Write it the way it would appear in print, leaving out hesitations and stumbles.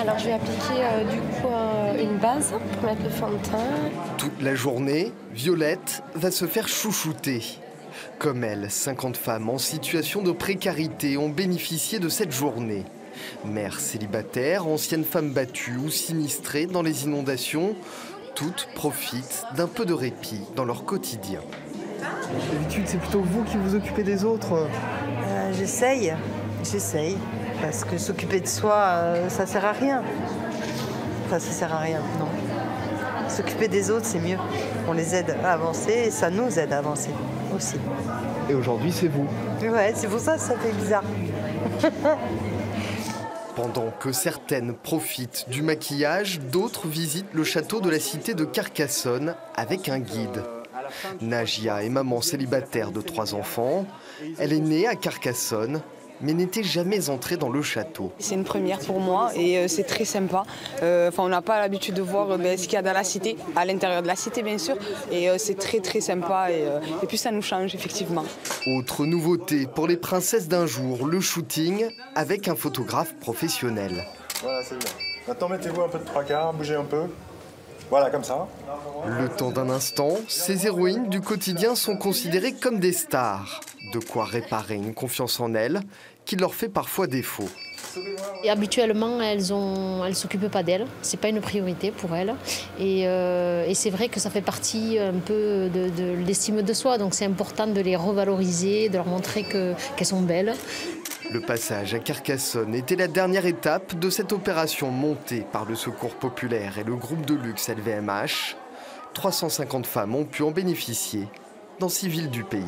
Alors je vais appliquer une base pour mettre le fond de teint. Toute la journée, Violette va se faire chouchouter. Comme elle, 50 femmes en situation de précarité ont bénéficié de cette journée. Mères célibataires, anciennes femmes battues ou sinistrées dans les inondations, toutes profitent d'un peu de répit dans leur quotidien. D'habitude, c'est plutôt vous qui vous occupez des autres. J'essaye, parce que s'occuper de soi, ça sert à rien. Enfin, ça sert à rien, non. S'occuper des autres, c'est mieux. On les aide à avancer et ça nous aide à avancer aussi. Et aujourd'hui, c'est vous. Ouais, c'est pour ça que ça fait bizarre. Pendant que certaines profitent du maquillage, d'autres visitent le château de la cité de Carcassonne avec un guide. Najia est maman célibataire de 3 enfants. Elle est née à Carcassonne, mais n'était jamais entrée dans le château. C'est une première pour moi et c'est très sympa. On n'a pas l'habitude de voir ce qu'il y a dans la cité, à l'intérieur de la cité bien sûr. Et c'est très sympa et puis ça nous change effectivement. Autre nouveauté pour les princesses d'un jour, le shooting avec un photographe professionnel. Voilà, c'est bien. Maintenant mettez-vous un peu de 3/4, bougez un peu. Voilà, comme ça. Le temps d'un instant, ces héroïnes du quotidien sont considérées comme des stars. De quoi réparer une confiance en elles qui leur fait parfois défaut. Et habituellement, elles s'occupent pas d'elles. C'est pas une priorité pour elles. Et c'est vrai que ça fait partie un peu de l'estime de soi. Donc c'est important de les revaloriser, de leur montrer qu'elles sont belles. Le passage à Carcassonne était la dernière étape de cette opération montée par le Secours populaire et le groupe de luxe LVMH. 350 femmes ont pu en bénéficier dans 6 villes du pays.